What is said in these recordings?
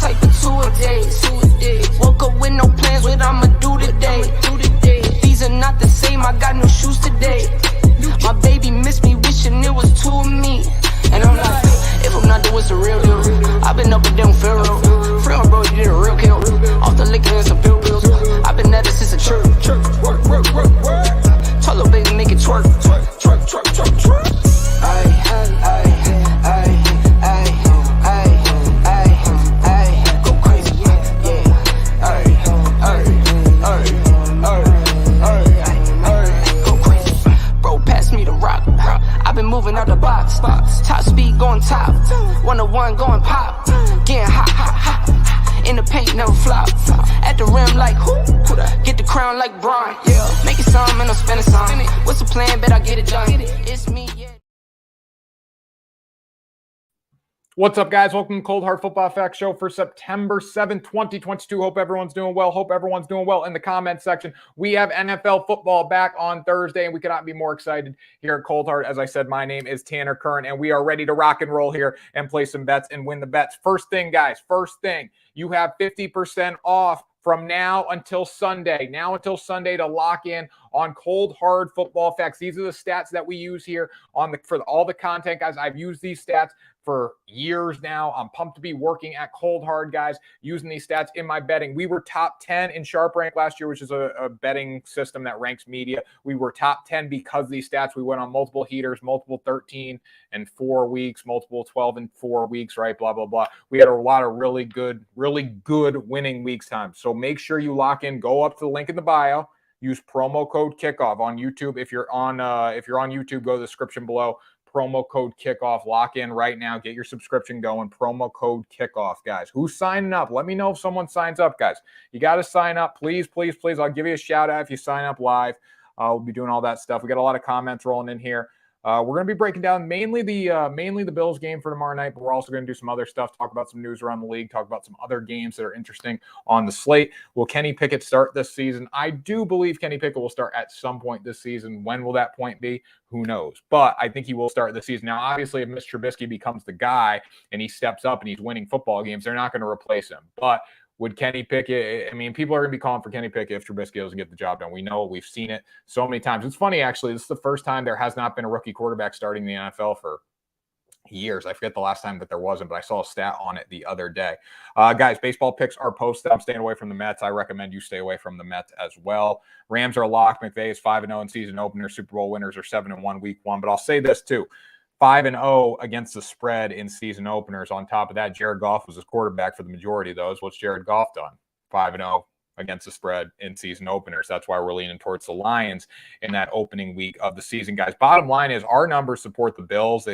type of two-a-days. Woke up with no plans, what I'ma do today. These are not the same, I got new shoes today. My baby missed me, wishing it was two of me. And I'm like, if I'm not doing it's the real deal. I've been up and down Pharaoh. Free my bro, you did a real kill. Off the liquor and some pill bills. I've been at it since a church. Work. Tell little baby, make it twerk. Twerk. Go crazy, yeah. Go crazy. Bro, pass me the rock. I've been moving out the box. Top speed going top. 101 going pop. Getting hot. In the paint, never flop. At the rim like who? Get the crown like Brian. Yeah. Make it some and I'm spending some. What's the plan? Bet I get it done. It's me, yeah. What's up, guys? Welcome to Cold Hard Football Facts Show for September 7th, 2022. Hope everyone's doing well. Hope everyone's doing well in the comments section. We have NFL football back on Thursday, and we cannot be more excited here at Cold Hard. As I said, my name is Tanner Kern, and we are ready to rock and roll here and play some bets and win the bets. First thing, guys, you have 50% off from now until Sunday. To lock in on Cold Hard Football Facts. These are the stats that we use here for all the content, guys. I've used these stats for years now. I'm pumped to be working at Cold Hard, guys, using these stats in my betting. We were top 10 in Sharp Rank last year, which is a betting system that ranks media. We were top 10 because of these stats. We went on multiple heaters, multiple 13 and 4 weeks, multiple 12 and 4 weeks, right? Blah, blah, blah. We had a lot of really good winning weeks time. So make sure you lock in. Go up to the link in the bio. Use promo code kickoff on YouTube. If you're on YouTube, go to the description below. Promo code kickoff. Lock in right now. Get your subscription going. Promo code kickoff, guys. Who's signing up? Let me know if someone signs up, guys. You got to sign up. Please. I'll give you a shout out if you sign up live. We'll be doing all that stuff. We got a lot of comments rolling in here. We're going to be breaking down mainly the Bills game for tomorrow night, but we're also going to do some other stuff, talk about some news around the league, talk about some other games that are interesting on the slate. Will Kenny Pickett start this season? I do believe Kenny Pickett will start at some point this season. When will that point be? Who knows? But I think he will start the season. Now, obviously, if Mr. Trubisky becomes the guy and he steps up and he's winning football games, they're not going to replace him. But would Kenny Pickett, people are going to be calling for Kenny Pickett if Trubisky doesn't get the job done. We know, we've seen it so many times. It's funny, actually. This is the first time there has not been a rookie quarterback starting the NFL for years. I forget the last time that there wasn't, but I saw a stat on it the other day. Guys, baseball picks are posted. I'm staying away from the Mets. I recommend you stay away from the Mets as well. Rams are locked. McVay is 5-0 in season opener. Super Bowl winners are 7-1 week one. But I'll say this too. 5-0 against the spread in season openers. On top of that, Jared Goff was his quarterback for the majority of those. What's Jared Goff done? 5-0 against the spread in season openers. That's why we're leaning towards the Lions in that opening week of the season, guys. Bottom line is our numbers support the Bills.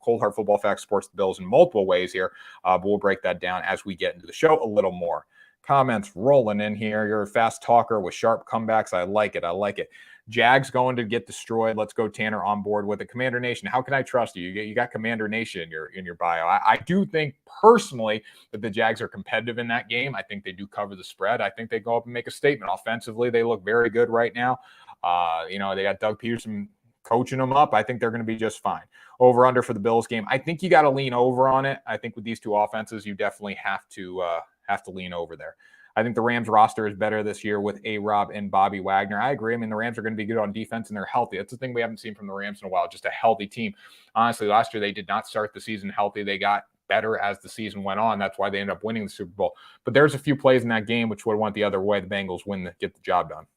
Cold Hard Football Facts supports the Bills in multiple ways here, but we'll break that down as we get into the show a little more. Comments rolling in here. You're a fast talker with sharp comebacks. I like it. Jags going to get destroyed. Let's go, Tanner, on board with it. Commander Nation, how can I trust you? You got Commander Nation in your bio. I do think personally that the Jags are competitive in that game. I think they do cover the spread. I think they go up and make a statement. Offensively, they look very good right now. They got Doug Peterson coaching them up. I think they're going to be just fine. Over under for the Bills game. I think you got to lean over on it. I think with these two offenses, you definitely have to lean over there. I think the Rams roster is better this year with A-Rob and Bobby Wagner. I agree. The Rams are going to be good on defense, and they're healthy. That's the thing we haven't seen from the Rams in a while, just a healthy team. Honestly, last year they did not start the season healthy. They got better as the season went on. That's why they ended up winning the Super Bowl. But there's a few plays in that game which would have went the other way. The Bengals get the job done.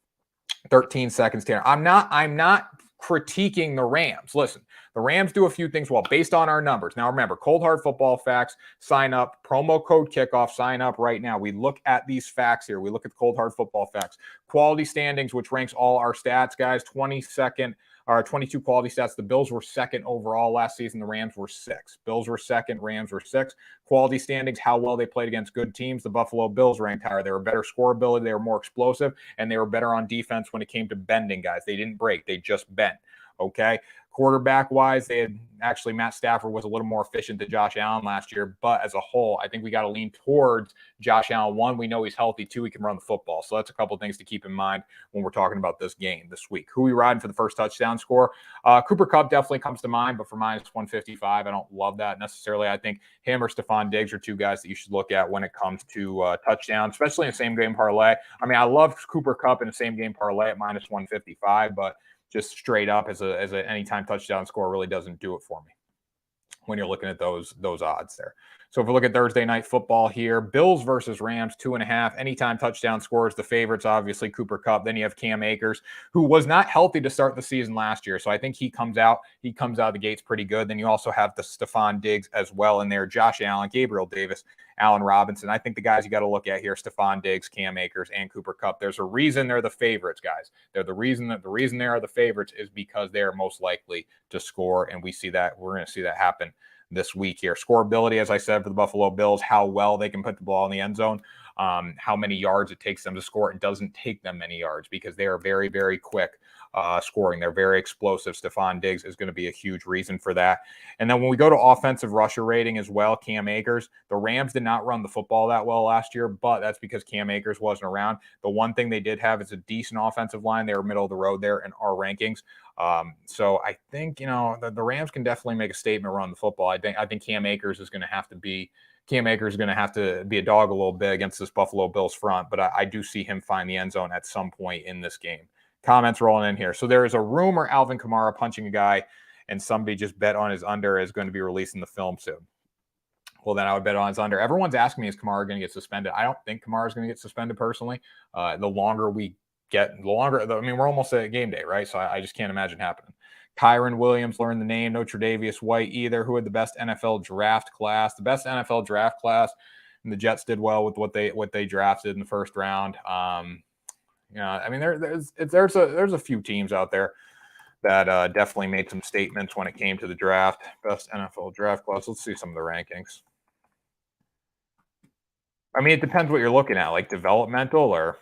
13 seconds, Tanner. I'm not critiquing the Rams. Listen, the Rams do a few things well based on our numbers. Now, remember, Cold Hard Football Facts, sign up, promo code kickoff, sign up right now. We look at these facts here. We look at Cold Hard Football Facts. Quality standings, which ranks all our stats, guys, 22 quality stats. The Bills were second overall last season. The Rams were 6th. Bills were second. Rams were 6th. Quality standings, how well they played against good teams. The Buffalo Bills ranked higher. They were better scoreability. They were more explosive, and they were better on defense when it came to bending, guys. They didn't break. They just bent. Okay. Quarterback wise, they had actually Matt Stafford was a little more efficient than Josh Allen last year, but as a whole, I think we got to lean towards Josh Allen. One, we know he's healthy. Two, he can run the football. So that's a couple things to keep in mind when we're talking about this game this week. Who we riding for the first touchdown score? Cooper Kupp definitely comes to mind, but for minus 155, I don't love that necessarily. I think him or Stephon Diggs are two guys that you should look at when it comes to touchdowns, especially in a same game parlay. I mean, I love Cooper Kupp in a same game parlay at minus 155, but just straight up as a anytime touchdown score really doesn't do it for me when you're looking at those odds there. So if we look at Thursday night football here, Bills versus Rams, 2.5. Anytime touchdown scores, the favorites, obviously Cooper Kupp. Then you have Cam Akers, who was not healthy to start the season last year. So I think he comes out of the gates pretty good. Then you also have the Stephon Diggs as well in there, Josh Allen, Gabriel Davis, Allen Robinson. I think the guys you got to look at here, Stephon Diggs, Cam Akers, and Cooper Kupp. There's a reason they're the favorites, guys. They're the reason they are the favorites is because they are most likely to score, and we see that. We're going to see that happen this week here. Scoreability, as I said, for the Buffalo Bills, how well they can put the ball in the end zone, how many yards it takes them to score. It doesn't take them many yards because they are very, very quick scoring. They're very explosive. Stephon Diggs is going to be a huge reason for that. And then when we go to offensive rusher rating as well, Cam Akers, the Rams did not run the football that well last year, but that's because Cam Akers wasn't around. The one thing they did have is a decent offensive line. They were middle of the road there in our rankings. So I think, the Rams can definitely make a statement around the football. I think Cam Akers is going to have to be a dog a little bit against this Buffalo Bills front, but I do see him find the end zone at some point in this game. Comments rolling in here. So there is a rumor Alvin Kamara punching a guy and somebody just bet on his under is going to be releasing the film soon. Well, then I would bet on his under. Everyone's asking me, is Kamara going to get suspended? I don't think Kamara is going to get suspended personally. The longer we get, we're almost at game day, right? So I just can't imagine happening. Kyron Williams learned the name. No Tre'Davious White either. Who had the best NFL draft class? The best NFL draft class, and the Jets did well with what they drafted in the first round. There's a few teams out there that definitely made some statements when it came to the draft. Best NFL draft class. Let's see some of the rankings. I mean, it depends what you're looking at, like developmental or,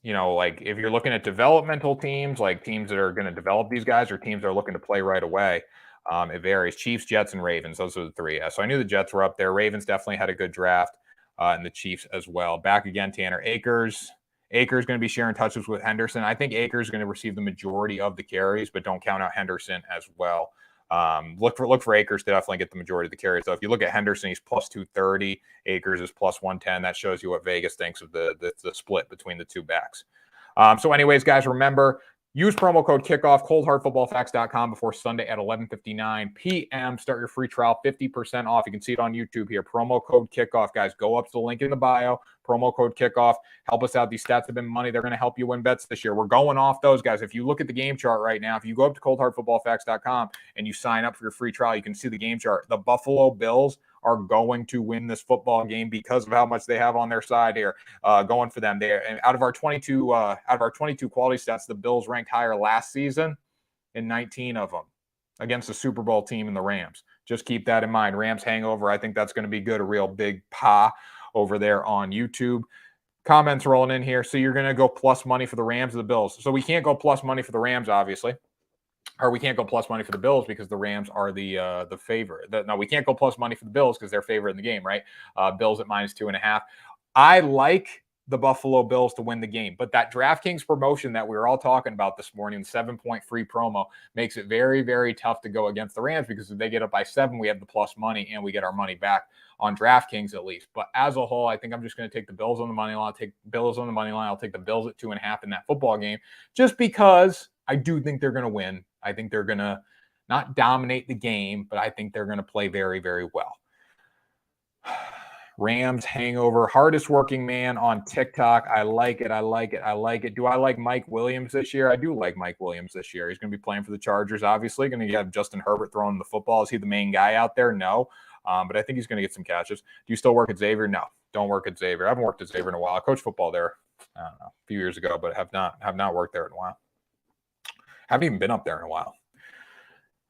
like if you're looking at developmental teams, like teams that are going to develop these guys or teams that are looking to play right away. It varies. Chiefs, Jets, and Ravens. Those are the three. So I knew the Jets were up there. Ravens definitely had a good draft, and the Chiefs as well. Back again, Tanner Akers. Akers going to be sharing touches with Henderson. I think Akers is going to receive the majority of the carries, but don't count out Henderson as well. Look for Akers to definitely get the majority of the carries. So if you look at Henderson, he's plus 230. Akers is plus 110. That shows you what Vegas thinks of the split between the two backs. So anyways, guys, remember, use promo code KICKOFF, coldhardfootballfacts.com before Sunday at 11:59 p.m. Start your free trial, 50% off. You can see it on YouTube here. Promo code KICKOFF, guys. Go up to the link in the bio. Promo code KICKOFF. Help us out. These stats have been money. They're going to help you win bets this year. We're going off those, guys. If you look at the game chart right now, if you go up to coldhardfootballfacts.com and you sign up for your free trial, you can see the game chart. The Buffalo Bills are going to win this football game because of how much they have on their side here, going for them there. And out of our 22 quality stats, the Bills ranked higher last season in 19 of them against the Super Bowl team in the Rams. Just keep that in mind. Rams hangover, I think that's going to be good. A real big pa over there on YouTube. Comments rolling in here. So you're going to go plus money for the Rams or the Bills. So we can't go plus money for the Rams, obviously. Or we can't go plus money for the Bills because the Rams are the favorite. No, we can't go plus money for the Bills because they're favorite in the game, right? Bills at minus 2.5. I like the Buffalo Bills to win the game, but that DraftKings promotion that we were all talking about this morning, the 7-point free promo, makes it very, very tough to go against the Rams because if they get up by 7, we have the plus money and we get our money back on DraftKings at least. But as a whole, I think I'm just going to take the Bills on the money line. I'll take Bills on the money line. I'll take the Bills at 2.5 in that football game just because I do think they're going to win. I think they're going to not dominate the game, but I think they're going to play very, very well. Rams hangover, hardest working man on TikTok. I like it. I like it. I like it. Do I like Mike Williams this year? I do like Mike Williams this year. He's going to be playing for the Chargers, obviously. Going to have Justin Herbert throwing the football. Is he the main guy out there? No. But I think he's going to get some catches. Do you still work at Xavier? No, don't work at Xavier. I haven't worked at Xavier in a while. I coached football there, I don't know, a few years ago, but have not worked there in a while. Haven't even been up there in a while.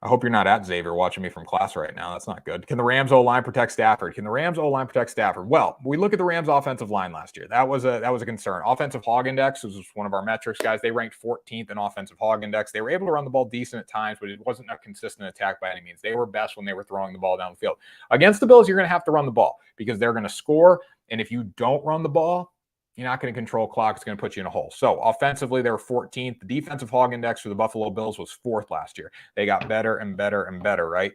I hope you're not at Xavier watching me from class right now. That's not good. Can the Rams O-line protect Stafford? Can the Rams O-line protect Stafford? Well, we look at the Rams offensive line last year. That was a concern. Offensive hog index was one of our metrics, guys. They ranked 14th in offensive hog index. They were able to run the ball decent at times, but it wasn't a consistent attack by any means. They were best when they were throwing the ball down the field. Against the Bills, you're going to have to run the ball because they're going to score. And if you don't run the ball, you're not going to control clock. It's going to put you in a hole. So offensively, they were 14th. The defensive hog index for the Buffalo Bills was 4th last year. They got better and better and better, right?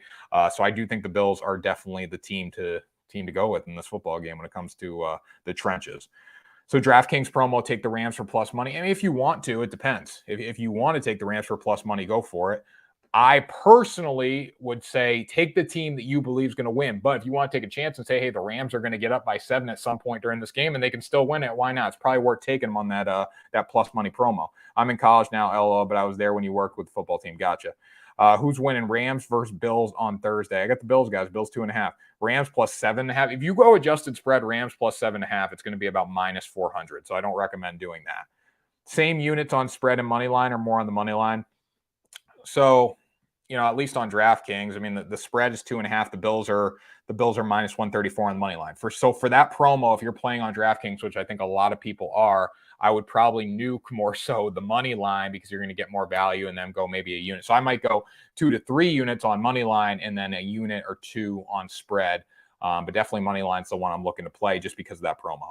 So I do think the Bills are definitely the team to go with in this football game when it comes to the trenches. So DraftKings promo, take the Rams for plus money. I mean, if you want to, it depends. If you want to take the Rams for plus money, go for it. I personally would say take the team that you believe is going to win. But if you want to take a chance and say, hey, the Rams are going to get up by 7 at some point during this game and they can still win it, why not? It's probably worth taking them on that plus money promo. I'm in college now, LO, but I was there when you worked with the football team. Gotcha. Who's winning? Rams versus Bills on Thursday. I got the Bills, guys. Bills 2.5. Rams plus 7.5. If you go adjusted spread, Rams plus 7.5, it's going to be about minus 400. So I don't recommend doing that. Same units on spread and money line or more on the money line. So, at least on DraftKings, I mean, the spread is 2.5. The Bills are minus 134 on the money line. For that promo, if you're playing on DraftKings, which I think a lot of people are, I would probably nuke more so the money line because you're going to get more value and then go maybe a unit. So I might go 2 to 3 units on money line and then a unit or 2 on spread. But definitely money line's the one I'm looking to play just because of that promo.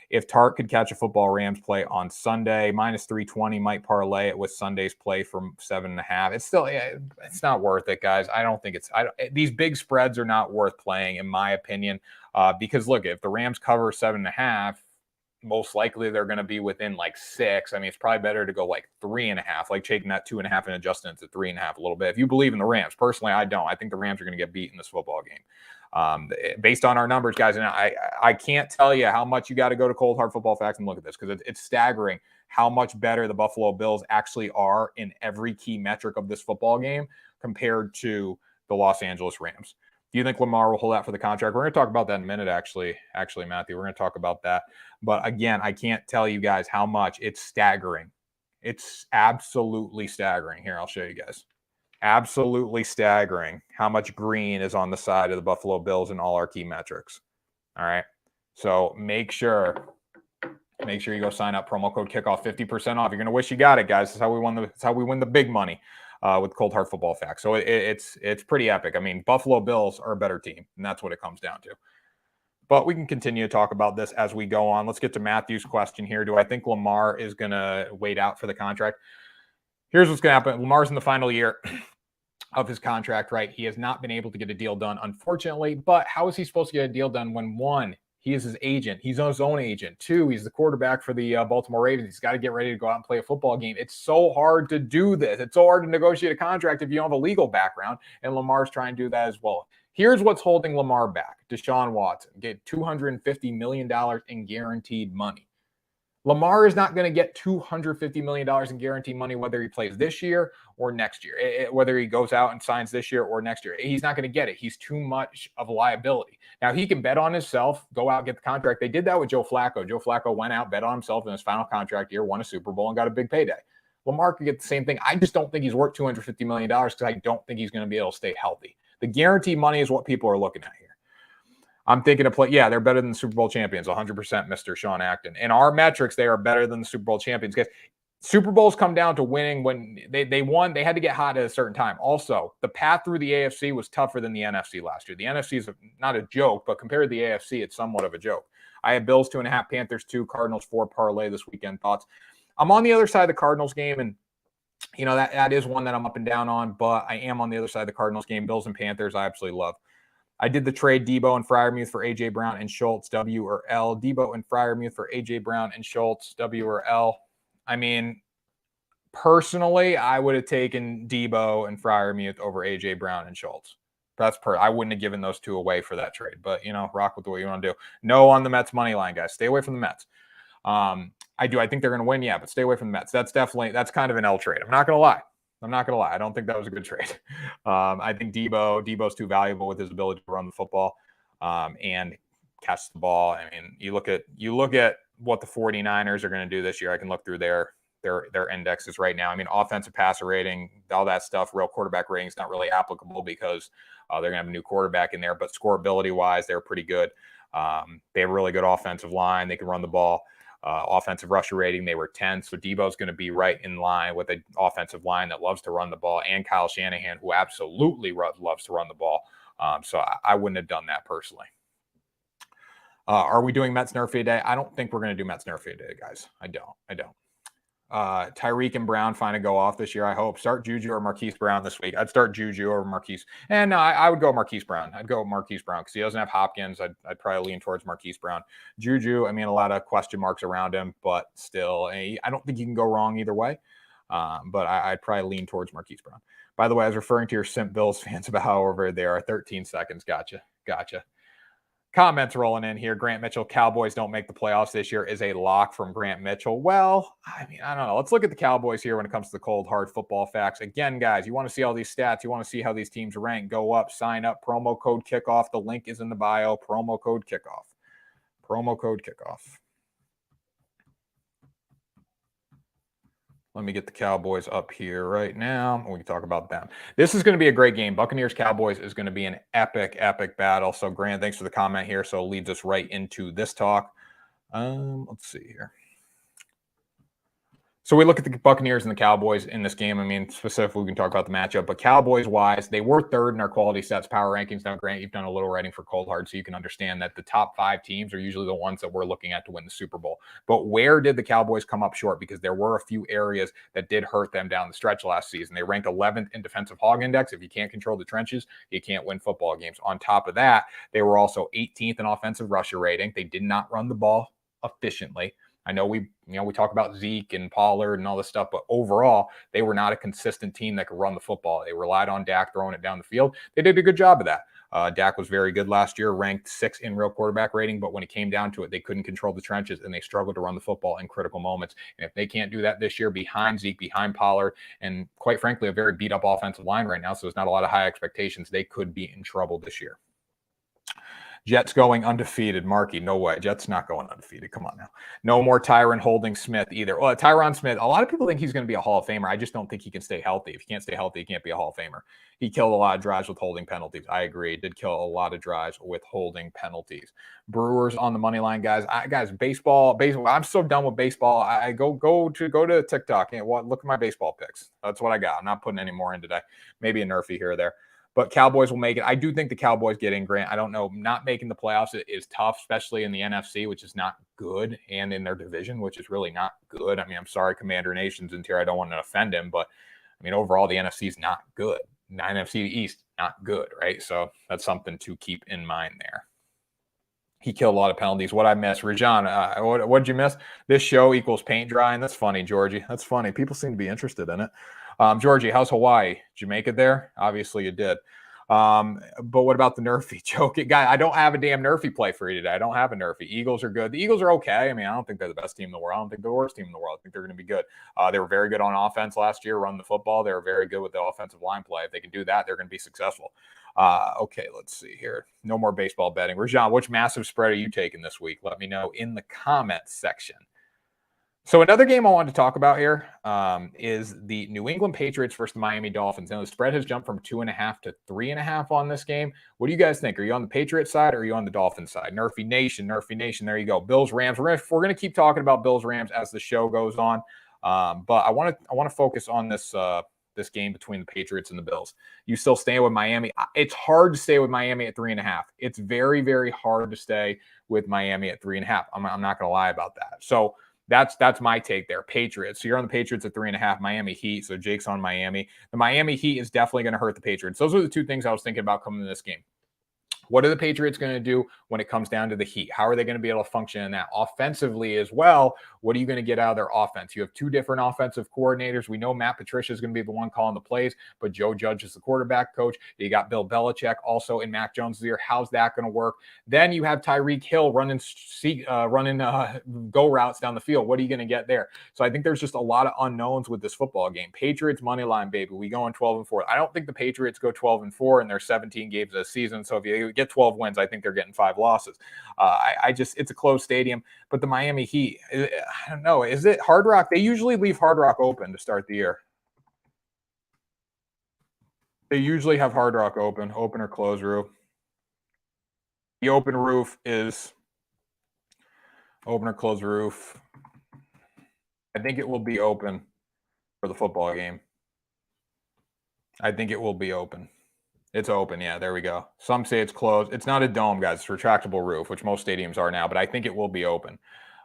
If Tart could catch a football Rams play on Sunday, minus 320 might parlay it with Sunday's play from 7.5. It's not worth it, guys. I don't think these big spreads are not worth playing, in my opinion, because look, if the Rams cover 7.5, most likely they're going to be within like 6. I mean, it's probably better to go like 3.5, like taking that 2.5 and adjusting it to 3.5 a little bit. If you believe in the Rams, personally, I don't. I think the Rams are going to get beat in this football game. Based on our numbers, guys, and I can't tell you how much you got to go to Cold Hard Football Facts and look at this because it's staggering how much better the Buffalo Bills actually are in every key metric of this football game compared to the Los Angeles Rams. Do you think Lamar will hold out for the contract? We're going to talk about that in a minute, actually, Matthew. We're going to talk about that. But again, I can't tell you guys how much. It's staggering. It's absolutely staggering. Here, I'll show you guys. Absolutely staggering how much green is on the side of the Buffalo Bills in all our key metrics. All right. So make sure you go sign up. Promo code kickoff, 50% off. You're going to wish you got it, guys. That's how we win the big money with Cold Hard Football Facts. So it's pretty epic. I mean, Buffalo Bills are a better team, and that's what it comes down to. But we can continue to talk about this as we go on. Let's get to Matthew's question here. Do I think Lamar is going to wait out for the contract? Here's what's going to happen. Lamar's in the final year of his contract, right? He has not been able to get a deal done, unfortunately. But how is he supposed to get a deal done when, 1, he is his agent? He's his own agent. 2, he's the quarterback for the Baltimore Ravens. He's got to get ready to go out and play a football game. It's so hard to do this. It's so hard to negotiate a contract if you don't have a legal background, and Lamar's trying to do that as well. Here's what's holding Lamar back. Deshaun Watson get $250 million in guaranteed money. Lamar is not going to get $250 million in guaranteed money, whether he plays this year or next year, whether he goes out and signs this year or next year. He's not going to get it. He's too much of a liability. Now, he can bet on himself, go out and get the contract. They did that with Joe Flacco. Joe Flacco went out, bet on himself in his final contract year, won a Super Bowl, and got a big payday. Lamar could get the same thing. I just don't think he's worth $250 million because I don't think he's going to be able to stay healthy. The guaranteed money is what people are looking at here. I'm thinking of play. Yeah, they're better than the Super Bowl champions, 100%, Mr. Sean Acton. In our metrics, they are better than the Super Bowl champions. Because Super Bowls come down to winning when they won. They had to get hot at a certain time. Also, the path through the AFC was tougher than the NFC last year. The NFC is not a joke, but compared to the AFC, it's somewhat of a joke. I have Bills 2.5, Panthers 2, Cardinals 4 parlay this weekend. Thoughts? I'm on the other side of the Cardinals game, and that is one that I'm up and down on, but I am on the other side of the Cardinals game. Bills and Panthers, I absolutely love. I did the trade Debo and Freiermuth for A.J. Brown and Schultz, W or L. Debo and Freiermuth for A.J. Brown and Schultz, W or L. I mean, personally, I would have taken Debo and Freiermuth over A.J. Brown and Schultz. I wouldn't have given those 2 away for that trade. But, rock with what you want to do. No on the Mets money line, guys. Stay away from the Mets. I think they're going to win, yeah, but stay away from the Mets. That's kind of an L trade. I'm not going to lie. I don't think that was a good trade. I think Debo's too valuable with his ability to run the football and catch the ball. I mean, you look at what the 49ers are going to do this year. I can look through their their indexes right now. I mean, offensive passer rating, all that stuff, real quarterback rating is not really applicable because they're going to have a new quarterback in there. But scoreability-wise, they're pretty good. They have a really good offensive line. They can run the ball. Offensive rusher rating, they were 10th. So Debo's going to be right in line with an offensive line that loves to run the ball, and Kyle Shanahan, who absolutely loves to run the ball. So I wouldn't have done that personally. Are we doing Mets Nerfy today? I don't think we're going to do Mets Nerfy today, guys. I don't. Tyreek and Brown find a go off this year, I hope. Start Juju or Marquise Brown this week. I'd start Juju over Marquise. And I would go Marquise Brown. I'd go Marquise Brown because he doesn't have Hopkins. I'd probably lean towards Marquise Brown. Juju, I mean, a lot of question marks around him, but still, I don't think you can go wrong either way. But I'd probably lean towards Marquise Brown. By the way, I was referring to your Simp Bills fans about how over there are 13 seconds. Gotcha. Comments rolling in here. Grant Mitchell, Cowboys don't make the playoffs this year is a lock from Grant Mitchell. Well, I mean, I don't know. Let's look at the Cowboys here when it comes to the cold, hard football facts. Again, guys, you want to see all these stats. You want to see how these teams rank. Go up, sign up, promo code kickoff. The link is in the bio. Promo code kickoff. Let me get the Cowboys up here right now. We can talk about them. This is going to be a great game. Buccaneers-Cowboys is going to be an epic battle. So, Grant, thanks for the comment here. So, it leads us right into this talk. Let's see here. So we look at the Buccaneers and the Cowboys in this game. I mean, specifically, we can talk about the matchup. But Cowboys-wise, they were third in our quality sets power rankings. Now, Grant, you've done a little writing for Cold Hard, so you can understand that the top 5 teams are usually the ones that we're looking at to win the Super Bowl. But where did the Cowboys come up short? Because there were a few areas that did hurt them down the stretch last season. They ranked 11th in defensive hog index. If you can't control the trenches, you can't win football games. On top of that, they were also 18th in offensive rusher rating. They did not run the ball efficiently. I know we talk about Zeke and Pollard and all this stuff, but overall, they were not a consistent team that could run the football. They relied on Dak throwing it down the field. They did a good job of that. Dak was very good last year, ranked 6th in real quarterback rating, but when it came down to it, they couldn't control the trenches, and they struggled to run the football in critical moments. And if they can't do that this year behind Zeke, behind Pollard, and quite frankly, a very beat-up offensive line right now, so there's not a lot of high expectations, they could be in trouble this year. Jets going undefeated. Marky, no way. Jets not going undefeated. Come on now. No more Tyron Holding Smith either. Well, Tyron Smith, a lot of people think he's going to be a Hall of Famer. I just don't think he can stay healthy. If he can't stay healthy, he can't be a Hall of Famer. He killed a lot of drives with holding penalties. I agree. He did kill a lot of drives with holding penalties. Brewers on the money line, guys. Baseball. I'm so done with baseball. I go to TikTok and look at my baseball picks. That's what I got. I'm not putting any more in today. Maybe a Nerfy here or there. But Cowboys will make it. I do think the Cowboys get in, Grant. I don't know. Not making the playoffs is tough, especially in the NFC, which is not good, and in their division, which is really not good. I mean, I'm sorry, Commander Nation's in here. I don't want to offend him, but I mean, overall, the NFC is not good. The NFC East, not good, right? So that's something to keep in mind there. He killed a lot of penalties. What I missed, Rajan, what did you miss? This show equals paint drying. That's funny, Georgie. That's funny. People seem to be interested in it. Georgie, how's Hawaii? Did you make it there? Obviously you did. But what about the Nerfy joke? Guy, I don't have a damn Nerfy play for you today. I don't have a Nerfy. Eagles are good. The Eagles are okay. I mean, I don't think they're the best team in the world. I don't think they're the worst team in the world. I think they're going to be good. They were very good on offense last year, run the football. They were very good with the offensive line play. If they can do that, they're going to be successful. Okay, let's see here. No more baseball betting. Rajan, which massive spread are you taking this week? Let me know in the comments section. So another game I wanted to talk about here is the New England Patriots versus the Miami Dolphins. Now, the spread has jumped from 2.5 to 3.5 on this game. What do you guys think? Are you on the Patriots side or are you on the Dolphins side? Nerfy Nation. There you go. Bills, Rams. We're going to keep talking about Bills, Rams as the show goes on. But I want to focus on this game between the Patriots and the Bills. You still staying with Miami? It's hard to stay with Miami at 3.5. It's very, very hard to stay with Miami at 3.5. I'm not going to lie about that. So that's my take there. Patriots. So you're on the Patriots at 3.5. Miami Heat. So Jake's on Miami. The Miami Heat is definitely going to hurt the Patriots. Those are the two things I was thinking about coming to this game. What are the Patriots going to do when it comes down to the Heat? How are they going to be able to function in that? Offensively as well, what are you going to get out of their offense? You have two different offensive coordinators. We know Matt Patricia is going to be the one calling the plays, but Joe Judge is the quarterback coach. You got Bill Belichick also in Mac Jones' ear. How's that going to work? Then you have Tyreek Hill running go routes down the field. What are you going to get there? So I think there's just a lot of unknowns with this football game. Patriots money line, baby. We go on 12-4. I don't think the Patriots go 12-4 in their 17 games this season. So if you get get 12 wins. I think they're getting 5 losses. It's a closed stadium. But the Miami Heat, I don't know. Is it Hard Rock? They usually leave Hard Rock open to start the year. They usually have Hard Rock open or closed roof. The open roof is open or closed roof. I think it will be open for the football game. I think it will be open. It's open. Yeah, there we go. Some say it's closed. It's not a dome, guys. It's a retractable roof, which most stadiums are now, but I think it will be open.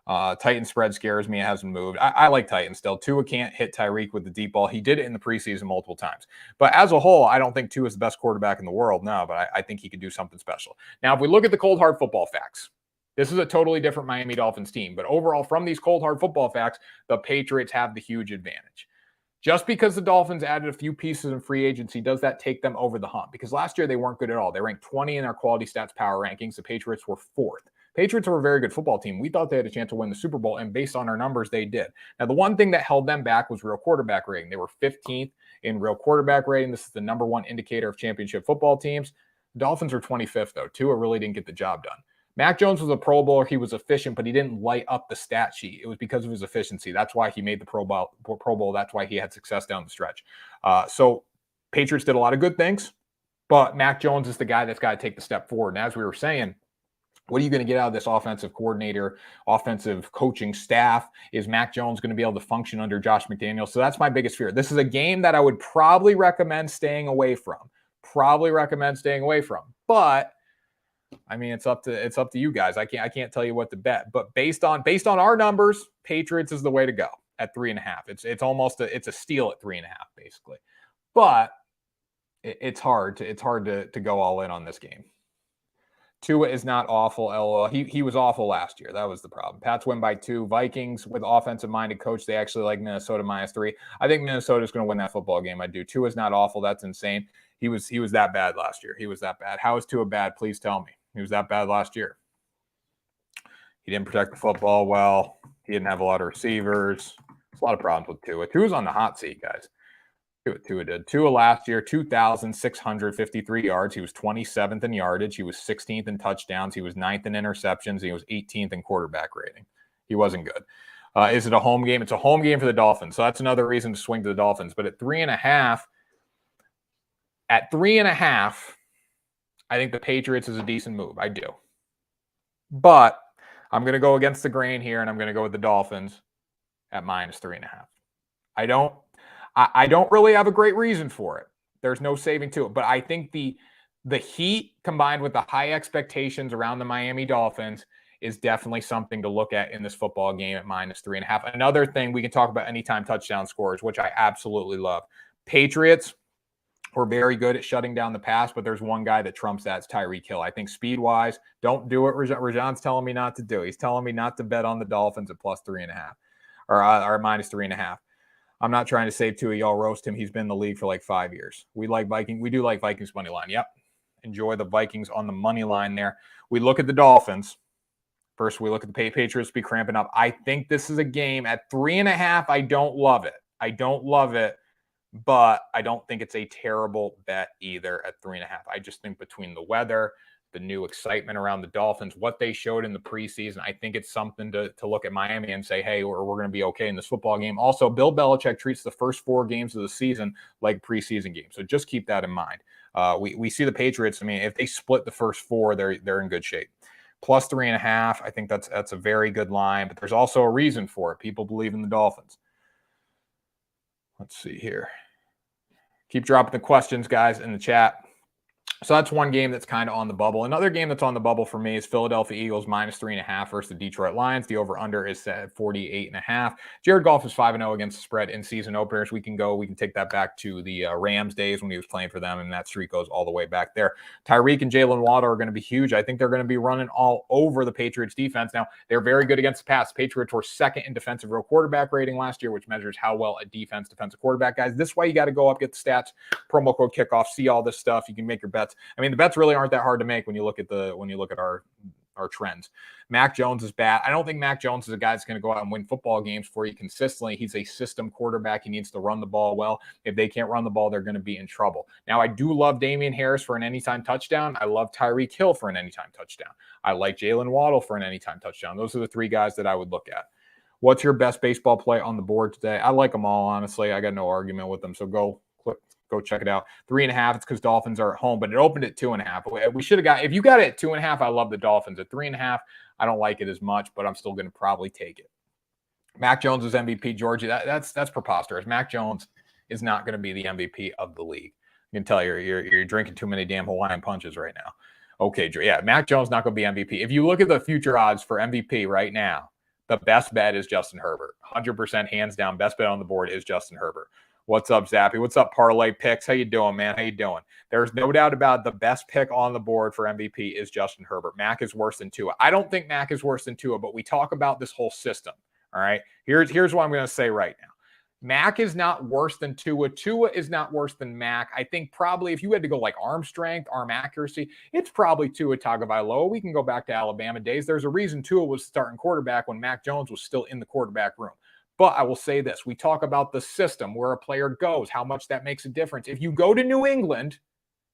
Titan spread scares me. It hasn't moved. I like Titans still. Tua can't hit Tyreek with the deep ball. He did it in the preseason multiple times. But as a whole, I don't think Tua is the best quarterback in the world. No, but I think he could do something special. Now, if we look at the cold, hard football facts, this is a totally different Miami Dolphins team. But overall, from these cold, hard football facts, the Patriots have the huge advantage. Just because the Dolphins added a few pieces in free agency, does that take them over the hump? Because last year they weren't good at all. They ranked 20 in our quality stats power rankings. The Patriots were 4th. Patriots were a very good football team. We thought they had a chance to win the Super Bowl, and based on our numbers, they did. Now, the one thing that held them back was real quarterback rating. They were 15th in real quarterback rating. This is the number one indicator of championship football teams. The Dolphins are 25th, though. Tua really didn't get the job done. Mac Jones was a Pro Bowler. He was efficient, but he didn't light up the stat sheet. It was because of his efficiency. That's why he made the Pro Bowl. That's why he had success down the stretch. So Patriots did a lot of good things, but Mac Jones is the guy that's got to take the step forward. And as we were saying, what are you going to get out of this offensive coordinator, offensive coaching staff? Is Mac Jones going to be able to function under Josh McDaniels? So that's my biggest fear. This is a game that I would probably recommend staying away from. But I mean, it's up to you guys. I can't tell you what to bet. But based on our numbers, Patriots is the way to go at 3.5. It's almost a steal at 3.5, basically. But it's hard to go all in on this game. Tua is not awful, LOL. He was awful last year. That was the problem. Pats win by 2. Vikings with offensive-minded coach. They actually like Minnesota -3. I think Minnesota's going to win that football game. I do. Tua's not awful. That's insane. He was that bad last year. He was that bad. How is Tua bad? Please tell me. He was that bad last year. He didn't protect the football well. He didn't have a lot of receivers. There's a lot of problems with Tua. Tua's on the hot seat, guys. Tua did. Tua last year, 2,653 yards. He was 27th in yardage. He was 16th in touchdowns. He was 9th in interceptions. He was 18th in quarterback rating. He wasn't good. Is it a home game? It's a home game for the Dolphins. So that's another reason to swing to the Dolphins. But at 3.5, I think the Patriots is a decent move. I do. But I'm going to go against the grain here, and I'm going to go with the Dolphins at -3.5. I don't really have a great reason for it. There's no saving to it. But I think the heat combined with the high expectations around the Miami Dolphins is definitely something to look at in this football game at -3.5. Another thing, we can talk about anytime touchdown scores, which I absolutely love. Patriots were very good at shutting down the pass, but there's one guy that trumps that. It's Tyreek Hill. I think speed-wise, don't do it. Rajan's telling me not to do. He's telling me not to bet on the Dolphins at +3.5 or -3.5. I'm not trying to save Tua. Y'all roast him. He's been in the league for like 5 years. We do like Vikings money line. Yep. Enjoy the Vikings on the money line there. We look at the Dolphins. First, we look at the Patriots be cramping up. I think this is a game at 3.5. I don't love it. But I don't think it's a terrible bet either at 3.5. I just think between the weather, the new excitement around the Dolphins, what they showed in the preseason, I think it's something to look at Miami and say, hey, we're going to be okay in this football game. Also, Bill Belichick treats the first 4 games of the season like preseason games. So just keep that in mind. We see the Patriots. I mean, if they split the first 4, they're in good shape. +3.5, I think that's a very good line, but there's also a reason for it. People believe in the Dolphins. Let's see here. Keep dropping the questions, guys, in the chat. So that's one game that's kind of on the bubble. Another game that's on the bubble for me is Philadelphia Eagles -3.5 versus the Detroit Lions. The over-under is set at 48.5. Jared Goff is 5-0 against the spread in season openers. We can take that back to the Rams days when he was playing for them, and that streak goes all the way back there. Tyreek and Jalen Waddle are going to be huge. I think they're going to be running all over the Patriots defense. Now, they're very good against the pass. The Patriots were 2nd in defensive real quarterback rating last year, which measures how well a defensive quarterback, guys. This way you got to go up, get the stats, promo code kickoff, see all this stuff. You can make your bets. I mean, the bets really aren't that hard to make when you look at our or trends. Mac Jones is bad. I don't think Mac Jones is a guy that's going to go out and win football games for you consistently. He's a system quarterback. He needs to run the ball well. If they can't run the ball, they're going to be in trouble. Now, I do love Damian Harris for an anytime touchdown. I love Tyreek Hill for an anytime touchdown. I like Jalen Waddle for an anytime touchdown. Those are the three guys that I would look at. What's your best baseball play on the board today? I like them all, honestly. I got no argument with them. So go check it out. 3.5, it's because Dolphins are at home, but it opened at 2.5. We should have got, if you got it at 2.5, I love the Dolphins. At 3.5, I don't like it as much, but I'm still going to probably take it. Mac Jones is MVP, Georgie. That's preposterous. Mac Jones is not going to be the MVP of the league. I can tell you're drinking too many damn Hawaiian punches right now. Okay, yeah, Mac Jones not going to be MVP. If you look at the future odds for MVP right now, the best bet is Justin Herbert. 100% hands down, best bet on the board is Justin Herbert. What's up, Zappy? What's up, Parlay Picks? How you doing, man? How you doing? There's no doubt about the best pick on the board for MVP is Justin Herbert. Mac is worse than Tua. I don't think Mac is worse than Tua, but we talk about this whole system, all right? Here's what I'm going to say right now. Mac is not worse than Tua. Tua is not worse than Mac. I think probably if you had to go like arm strength, arm accuracy, it's probably Tua Tagovailoa. We can go back to Alabama days. There's a reason Tua was starting quarterback when Mac Jones was still in the quarterback room. But I will say this. We talk about the system, where a player goes, how much that makes a difference. If you go to New England,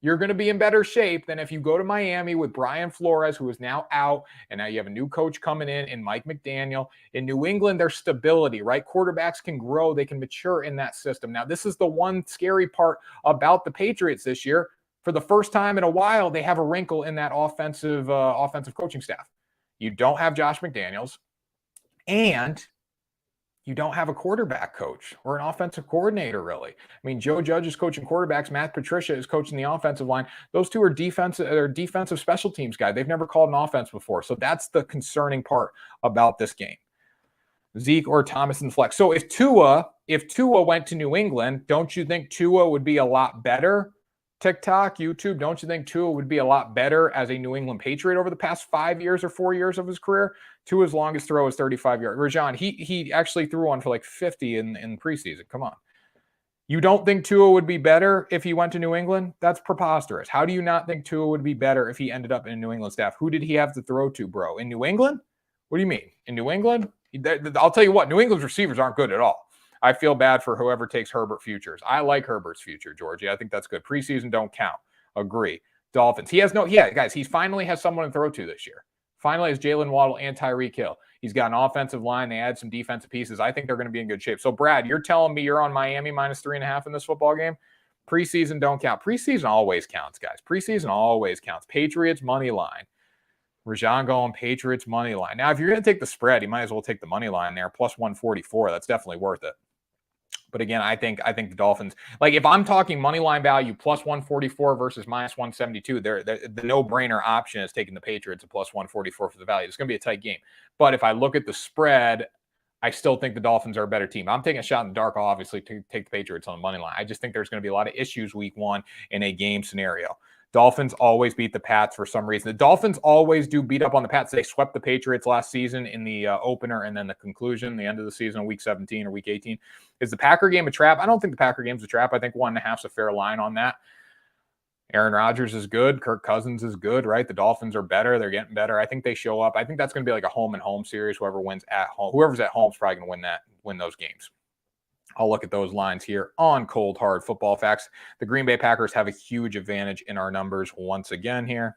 you're going to be in better shape than if you go to Miami with Brian Flores, who is now out, and now you have a new coach coming in Mike McDaniel. In New England, there's stability, right? Quarterbacks can grow. They can mature in that system. Now, this is the one scary part about the Patriots this year. For the first time in a while, they have a wrinkle in that offensive coaching staff. You don't have Josh McDaniels, and you don't have a quarterback coach or an offensive coordinator, really. I mean, Joe Judge is coaching quarterbacks. Matt Patricia is coaching the offensive line. Those two are defensive special teams guys. They've never called an offense before. So that's the concerning part about this game. Zeke or Thomas in the flex. So if Tua went to New England, don't you think Tua would be a lot better? TikTok, YouTube, don't you think Tua would be a lot better as a New England Patriot over the past 5 years or 4 years of his career? Tua's longest throw is 35 yards. Rajan, he actually threw one for like 50 in preseason. Come on. You don't think Tua would be better if he went to New England? That's preposterous. How do you not think Tua would be better if he ended up in a New England staff? Who did he have to throw to, bro? In New England? What do you mean? In New England? I'll tell you what, New England's receivers aren't good at all. I feel bad for whoever takes Herbert futures. I like Herbert's future, Georgie. I think that's good. Preseason don't count. Agree. Dolphins. Guys, he finally has someone to throw to this year. Finally has Jalen Waddle and Tyreek Hill. He's got an offensive line. They add some defensive pieces. I think they're going to be in good shape. So, Brad, you're telling me you're on Miami minus 3.5 in this football game? Preseason don't count. Preseason always counts, guys. Preseason always counts. Patriots money line. Rajan going Patriots money line. Now, if you're going to take the spread, you might as well take the money line there. Plus 144. That's definitely worth it. But again, I think the Dolphins, like if I'm talking money line value plus 144 versus minus 172, the no-brainer option is taking the Patriots at plus 144 for the value. It's going to be a tight game. But if I look at the spread, I still think the Dolphins are a better team. I'm taking a shot in the dark, obviously, to take the Patriots on the money line. I just think there's going to be a lot of issues week one in a game scenario. Dolphins always beat the Pats for some reason. The Dolphins always do beat up on the Pats. They swept the Patriots last season in the opener and then the conclusion, the end of the season, week 17 or week 18. Is the Packer game a trap? I don't think the Packer game's a trap. I think 1.5 is a fair line on that. Aaron Rodgers is good. Kirk Cousins is good, right? The Dolphins are better. They're getting better. I think they show up. I think that's going to be like a home-and-home series. Whoever's at home is probably going to win those games. I'll look at those lines here on Cold Hard Football Facts. The Green Bay Packers have a huge advantage in our numbers once again here.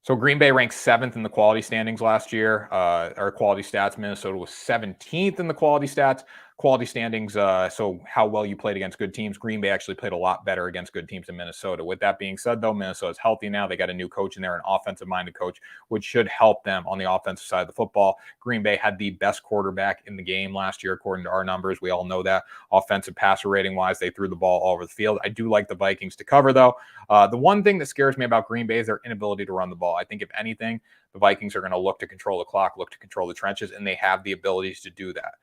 So Green Bay ranked 7th in the quality standings last year, or quality stats. Minnesota was 17th in the quality standings. So how well you played against good teams. Green Bay actually played a lot better against good teams in Minnesota. With that being said, though, Minnesota's healthy now. They got a new coach in there, an offensive-minded coach, which should help them on the offensive side of the football. Green Bay had the best quarterback in the game last year, according to our numbers. We all know that. Offensive passer rating-wise, they threw the ball all over the field. I do like the Vikings to cover, though. The one thing that scares me about Green Bay is their inability to run the ball. I think, if anything, the Vikings are going to look to control the clock, look to control the trenches, and they have the abilities to do that.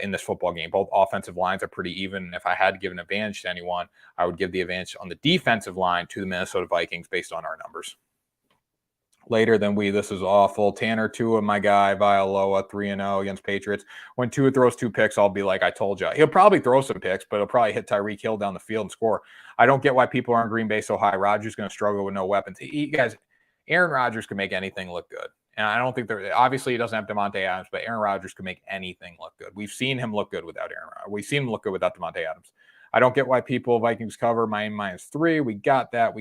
In this football game. Both offensive lines are pretty even. And if I had to give an advantage to anyone, I would give the advantage on the defensive line to the Minnesota Vikings based on our numbers. Later than this is awful. Tanner, Tua, my guy, Vialoa, 3-0 against Patriots. When Tua throws 2 picks, I'll be like, I told you. He'll probably throw some picks, but he'll probably hit Tyreek Hill down the field and score. I don't get why people are on Green Bay so high. Rodgers going to struggle with no weapons. Guys, Aaron Rodgers can make anything look good. And I don't think obviously he doesn't have Devontae Adams, but Aaron Rodgers can make anything look good. We've seen him look good without Aaron Rodgers. We've seen him look good without Devontae Adams. I don't get why people Vikings cover. Miami -3. We got that.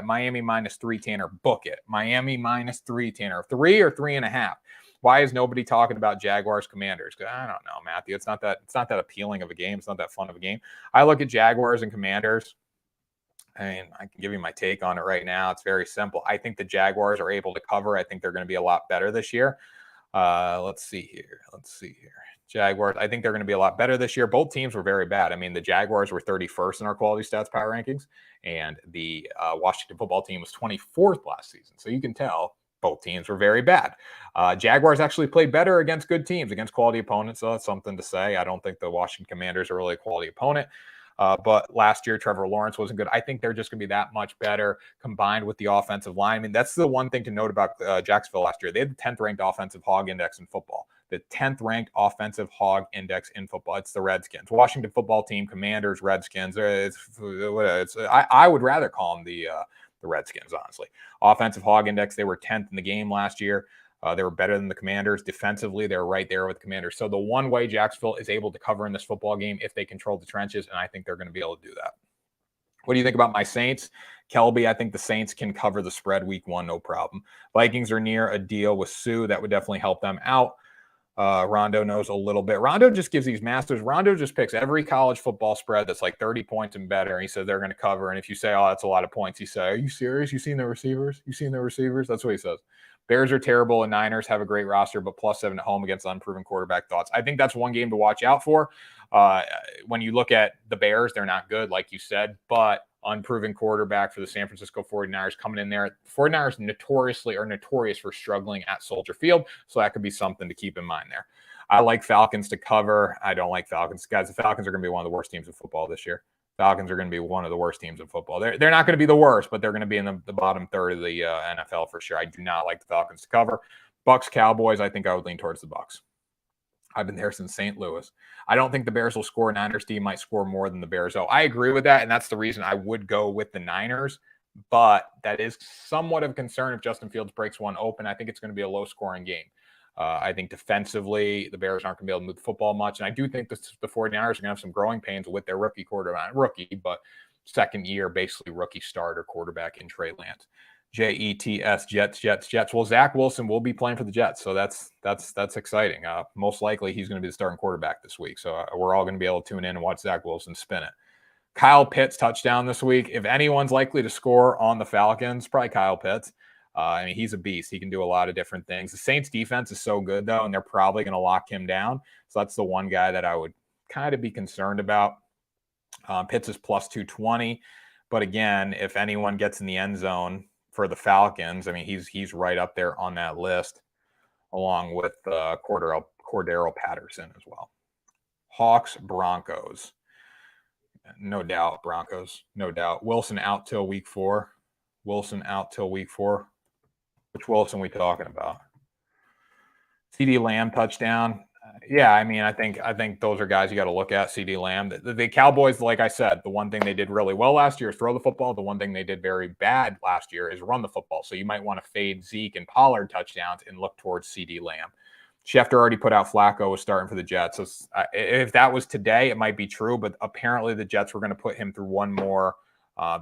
Miami -3, Tanner. Book it. Miami -3, Tanner. 3 or 3.5. Why is nobody talking about Jaguars Commanders? I don't know, Matthew. It's not that appealing of a game. It's not that fun of a game. I look at Jaguars and Commanders. I mean, I can give you my take on it right now. It's very simple. I think the Jaguars are able to cover. I think they're going to be a lot better this year. Let's see here. Jaguars, I think they're going to be a lot better this year. Both teams were very bad. I mean, the Jaguars were 31st in our quality stats power rankings, and the Washington football team was 24th last season. So you can tell both teams were very bad. Jaguars actually played better against good teams, against quality opponents. So that's something to say. I don't think the Washington Commanders are really a quality opponent. But last year, Trevor Lawrence wasn't good. I think they're just going to be that much better combined with the offensive line. I mean, that's the one thing to note about Jacksonville last year. They had the 10th ranked offensive hog index in football. The 10th ranked offensive hog index in football. It's the Redskins. Washington football team, Commanders, Redskins. I would rather call them the Redskins, honestly. Offensive hog index, they were 10th in the game last year. They were better than the Commanders. Defensively, they're right there with the Commanders. So the one way Jacksonville is able to cover in this football game if they control the trenches, and I think they're going to be able to do that. What do you think about my Saints? Kelby, I think the Saints can cover the spread week 1, no problem. Vikings are near a deal with Sue. That would definitely help them out. Rondo knows a little bit. Rondo just gives these masters. Rondo just picks every college football spread that's like 30 points and better. And he said they're going to cover. And if you say, oh, that's a lot of points, he say, are you serious? You seen the receivers? That's what he says. Bears are terrible and Niners have a great roster, but +7 at home against unproven quarterback. Thoughts? I think that's one game to watch out for. When you look at the Bears, they're not good, like you said, but unproven quarterback for the San Francisco 49ers coming in there. 49ers notorious for struggling at Soldier Field, so that could be something to keep in mind there. I like Falcons to cover. I don't like Falcons. Guys, the Falcons are going to be one of the worst teams in football this year. Falcons are going to be one of the worst teams in football. They're not going to be the worst, but they're going to be in the bottom third of the NFL for sure. I do not like the Falcons to cover. Bucks, Cowboys, I think I would lean towards the Bucks. I've been there since St. Louis. I don't think the Bears will score. Niners team might score more than the Bears. Oh, I agree with that, and that's the reason I would go with the Niners, but that is somewhat of a concern if Justin Fields breaks one open. I think it's going to be a low-scoring game. I think defensively, the Bears aren't going to be able to move the football much, and I do think the 49ers are going to have some growing pains with their rookie quarterback. But second year, basically rookie starter quarterback in Trey Lance. Jets, Jets. Well, Zach Wilson will be playing for the Jets, so that's exciting. Most likely, he's going to be the starting quarterback this week. So we're all going to be able to tune in and watch Zach Wilson spin it. Kyle Pitts touchdown this week. If anyone's likely to score on the Falcons, probably Kyle Pitts. I mean, he's a beast. He can do a lot of different things. The Saints defense is so good, though, and they're probably going to lock him down. So that's the one guy that I would kind of be concerned about. Pitts is +220. But again, if anyone gets in the end zone for the Falcons, I mean, he's right up there on that list, along with Cordero Patterson as well. Hawks, Broncos. No doubt, Broncos. No doubt. Wilson out till week 4. Which Wilson we talking about? CeeDee Lamb touchdown. Yeah, I mean, I think those are guys you got to look at. CeeDee Lamb. The Cowboys, like I said, the one thing they did really well last year is throw the football. The one thing they did very bad last year is run the football. So you might want to fade Zeke and Pollard touchdowns and look towards CeeDee Lamb. Schefter already put out Flacco was starting for the Jets. So if that was today, it might be true, but apparently the Jets were going to put him through one more.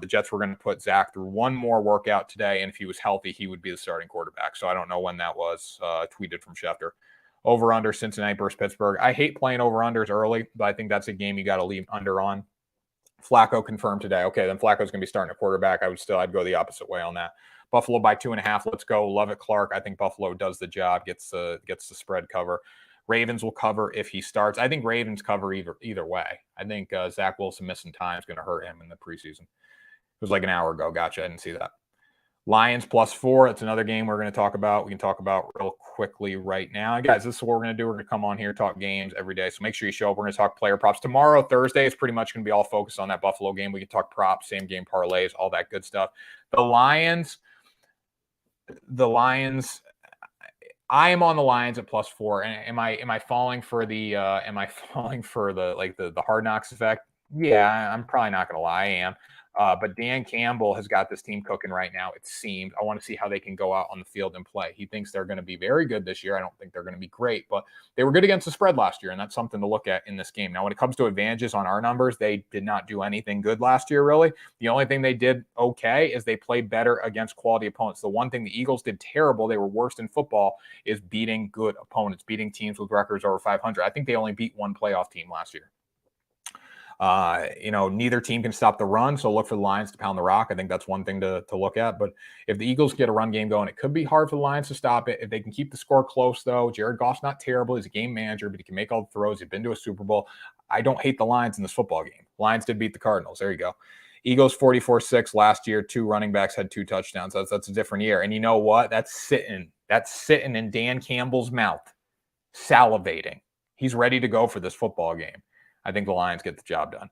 The Jets were going to put Zach through one more workout today, and if he was healthy, he would be the starting quarterback. So I don't know when that was tweeted from Schefter. Over-under Cincinnati versus Pittsburgh. I hate playing over-unders early, but I think that's a game you got to leave under on. Flacco confirmed today. Okay, then Flacco's going to be starting a quarterback. I'd go the opposite way on that. Buffalo by 2.5. Let's go. Love it, Clark. I think Buffalo does the job, gets the spread cover. Ravens will cover if he starts. I think Ravens cover either way. I think Zach Wilson missing time is going to hurt him in the preseason. It was like an hour ago. Gotcha. I didn't see that. Lions +4. That's another game we're going to talk about. We can talk about real quickly right now. And guys, this is what we're going to do. We're going to come on here, talk games every day. So make sure you show up. We're going to talk player props. Tomorrow, Thursday, is pretty much going to be all focused on that Buffalo game. We can talk props, same game parlays, all that good stuff. The Lions, I am on the Lions at +4. And am I falling for the Hard Knocks effect? Yeah, I'm probably not going to lie. I am. But Dan Campbell has got this team cooking right now, it seems. I want to see how they can go out on the field and play. He thinks they're going to be very good this year. I don't think they're going to be great, but they were good against the spread last year, and that's something to look at in this game. Now, when it comes to advantages on our numbers, they did not do anything good last year, really. The only thing they did okay is they played better against quality opponents. The one thing the Eagles did terrible, they were worst in football, is beating good opponents, beating teams with records over 500. I think they only beat one playoff team last year. Neither team can stop the run, so look for the Lions to pound the rock. I think that's one thing to look at. But if the Eagles get a run game going, it could be hard for the Lions to stop it. If they can keep the score close, though, Jared Goff's not terrible. He's a game manager, but he can make all the throws. He's been to a Super Bowl. I don't hate the Lions in this football game. Lions did beat the Cardinals. There you go. Eagles 44-6 last year. 2 running backs had 2 touchdowns. That's a different year. And you know what? That's sitting in Dan Campbell's mouth, salivating. He's ready to go for this football game. I think the Lions get the job done.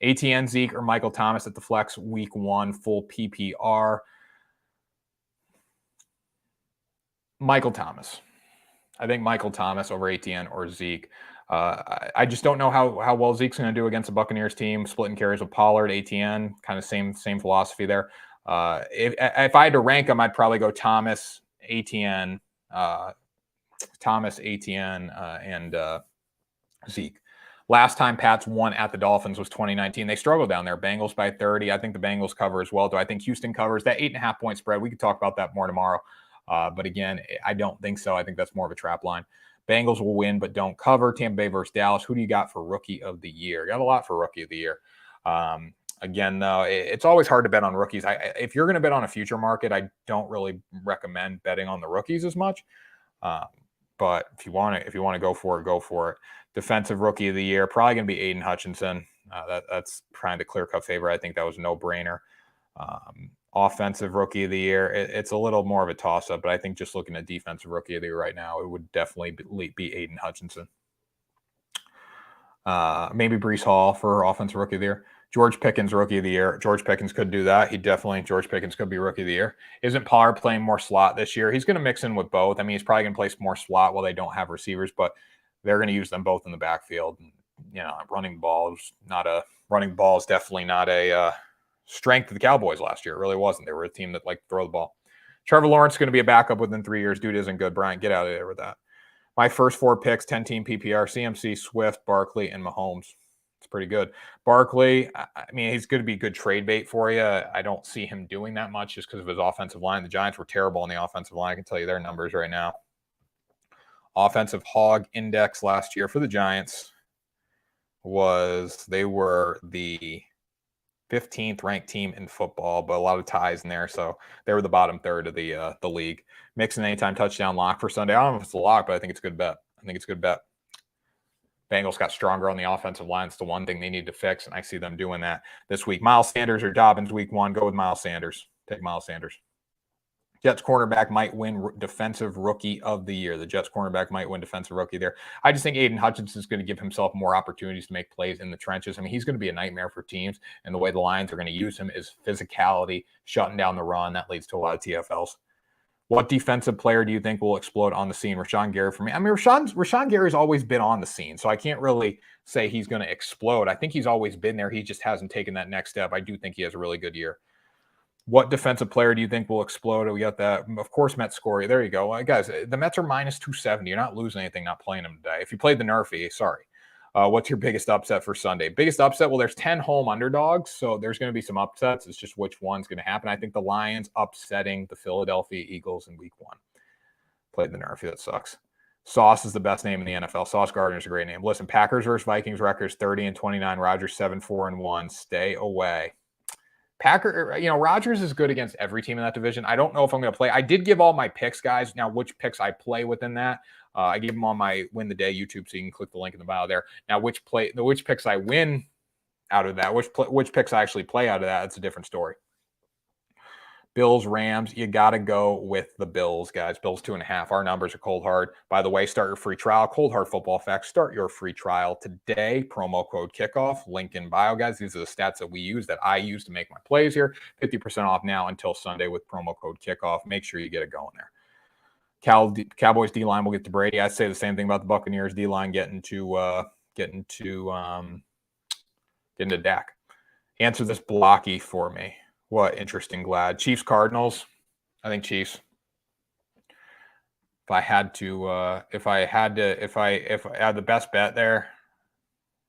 ATN, Zeke, or Michael Thomas at the flex week 1, full PPR. Michael Thomas. I think Michael Thomas over ATN or Zeke. I just don't know how well Zeke's going to do against the Buccaneers team, splitting carries with Pollard, ATN, kind of same philosophy there. If I had to rank them, I'd probably go Thomas, ATN, and Zeke. Last time Pats won at the Dolphins was 2019. They struggled down there. Bengals by 30. I think the Bengals cover as well. Do I think Houston covers? That 8.5 point spread, we could talk about that more tomorrow. But again, I don't think so. I think that's more of a trap line. Bengals will win, but don't cover. Tampa Bay versus Dallas. Who do you got for Rookie of the Year? Got a lot for Rookie of the Year. Again, though, it's always hard to bet on rookies. If you're going to bet on a future market, I don't really recommend betting on the rookies as much. But if you want to go for it, go for it. Defensive Rookie of the Year, probably going to be Aiden Hutchinson. That's trying to clear-cut favorite. I think that was a no-brainer. Offensive Rookie of the Year, it's a little more of a toss-up, but I think just looking at Defensive Rookie of the Year right now, it would definitely be Aiden Hutchinson. Maybe Breece Hall for Offensive Rookie of the Year. George Pickens, Rookie of the Year. George Pickens could do that. George Pickens could be Rookie of the Year. Isn't Pollard playing more slot this year? He's going to mix in with both. I mean, he's probably going to play more slot while they don't have receivers, but they're going to use them both in the backfield. Running ball is definitely not a strength of the Cowboys last year. It really wasn't. They were a team that liked to throw the ball. Trevor Lawrence is going to be a backup within 3 years. Dude isn't good. Brian, get out of there with that. My first 4 picks, 10-team PPR, CMC, Swift, Barkley, and Mahomes. It's pretty good. Barkley, I mean, he's going to be good trade bait for you. I don't see him doing that much just because of his offensive line. The Giants were terrible on the offensive line. I can tell you their numbers right now. Offensive hog index last year for the Giants they were the 15th ranked team in football, but a lot of ties in there, so they were the bottom third of the league. Mixon anytime touchdown lock for Sunday. I don't know if it's a lock, but I think it's a good bet. Bengals got stronger on the offensive line. It's the one thing they need to fix, and I see them doing that this week. Miles Sanders or Dobbins week 1. Go with Miles Sanders. Take Miles Sanders. Jets cornerback might win Defensive Rookie of the Year. The Jets cornerback might win Defensive Rookie there. I just think Aiden Hutchinson is going to give himself more opportunities to make plays in the trenches. I mean, he's going to be a nightmare for teams, and the way the Lions are going to use him is physicality, shutting down the run. That leads to a lot of TFLs. What defensive player do you think will explode on the scene? Rashawn Gary for me. I mean, Rashawn Gary's always been on the scene, so I can't really say he's going to explode. I think he's always been there. He just hasn't taken that next step. I do think he has a really good year. What defensive player do you think will explode? We got that. Of course, Met Scory. There you go. Guys, the Mets are minus 270. You're not losing anything not playing them today. If you played the Nerfy, sorry. What's your biggest upset for Sunday? Biggest upset? Well, there's 10 home underdogs, so there's going to be some upsets. It's just which one's going to happen. I think the Lions upsetting the Philadelphia Eagles in week 1. Played the Nerfy. That sucks. Sauce is the best name in the NFL. Sauce Gardner is a great name. Listen, Packers versus Vikings records 30-29. Rodgers 7-4-1. Stay away. Rodgers is good against every team in that division. I don't know if I'm going to play. I did give all my picks, guys. Now, which picks I play within that, I gave them on my Win the Day YouTube, so you can click the link in the bio there. Now, which picks I win out of that, which picks I actually play out of that, that's a different story. Bills, Rams, you got to go with the Bills, guys. Bills 2.5. Our numbers are cold hard. By the way, start your free trial. Cold Hard Football Facts. Start your free trial today. Promo code kickoff. Link in bio, guys. These are the stats that I use to make my plays here. 50% off now until Sunday with promo code kickoff. Make sure you get it going there. Cowboys D-line will get to Brady. I say the same thing about the Buccaneers D-line getting to Dak. Answer this blocky for me. What interesting glad. Chiefs Cardinals. I think Chiefs. If I had the best bet there,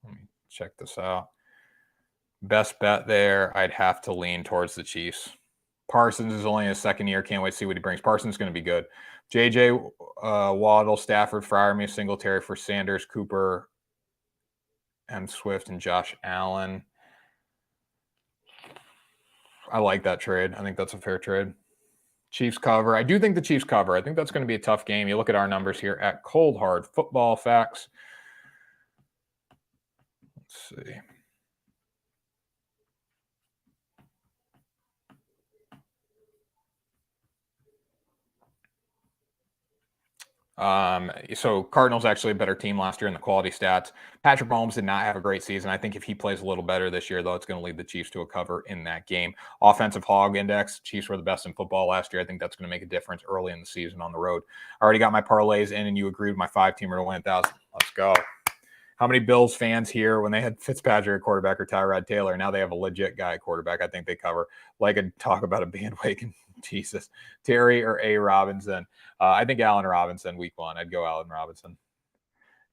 let me check this out. Best bet there, I'd have to lean towards the Chiefs. Parsons is only in his second year. Can't wait to see what he brings. Parsons is going to be good. JJ Waddle, Stafford, Freiermuth, Singletary for Sanders, Cooper, M. Swift, and Josh Allen. I like that trade. I think that's a fair trade. Chiefs cover. I do think the Chiefs cover. I think that's going to be a tough game. You look at our numbers here at Cold Hard Football Facts. Let's see. So Cardinals actually a better team last year in the quality stats. Patrick Mahomes did not have a great season. I think if he plays a little better this year, though, it's going to lead the Chiefs to a cover in that game. Offensive hog index. Chiefs were the best in football last year. I think that's going to make a difference early in the season on the road. I already got my parlays in, and you agreed with my 5-teamer to win 1,000. Let's go. How many Bills fans here when they had Fitzpatrick at quarterback or Tyrod Taylor? Now they have a legit guy at quarterback. I think they cover. Like I talk about a bandwagon. Jesus. Terry or A. Robinson. I think Allen Robinson week 1. I'd go Allen Robinson.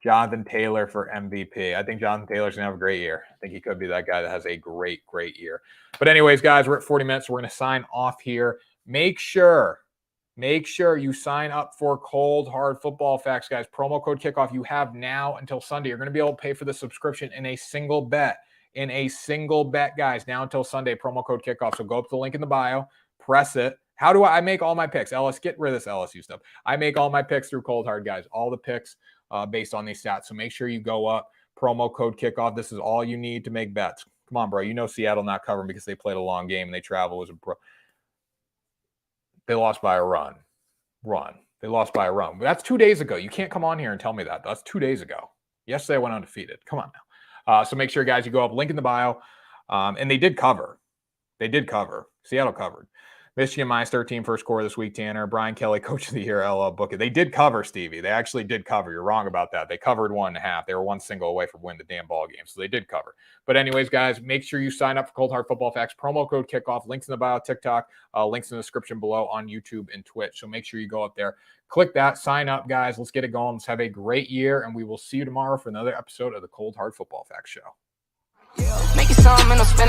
Jonathan Taylor for MVP. I think Jonathan Taylor's going to have a great year. I think he could be that guy that has a great, great year. But anyways, guys, we're at 40 minutes. So we're going to sign off here. Make sure you sign up for Cold Hard Football Facts, guys. Promo code kickoff. You have now until Sunday. You're going to be able to pay for the subscription in a single bet. Guys, now until Sunday. Promo code kickoff. So go up to the link in the bio. Press it. How do I make all my picks? Ellis, get rid of this LSU stuff. I make all my picks through Cold Hard, guys. All the picks based on these stats. So make sure you go up. Promo code kickoff. This is all you need to make bets. Come on, bro. You know Seattle not covering because they played a long game and they travel as a pro. They lost by a run. They lost by a run. That's 2 days ago. You can't come on here and tell me that. That's 2 days ago. Yesterday I went undefeated. Come on now. So make sure, guys, you go up. Link in the bio. And they did cover. Seattle covered. Michigan minus 13 first quarter this week, Tanner. Brian Kelly, coach of the year, LL Book it. They did cover, Stevie. They actually did cover. You're wrong about that. They covered 1.5. They were one single away from winning the damn ball game. So they did cover. But anyways, guys, make sure you sign up for Cold Hard Football Facts. Promo code kickoff. Links in the bio, TikTok. Links in the description below on YouTube and Twitch. So make sure you go up there. Click that. Sign up, guys. Let's get it going. Let's have a great year. And we will see you tomorrow for another episode of the Cold Hard Football Facts Show. Make it some and I'm spending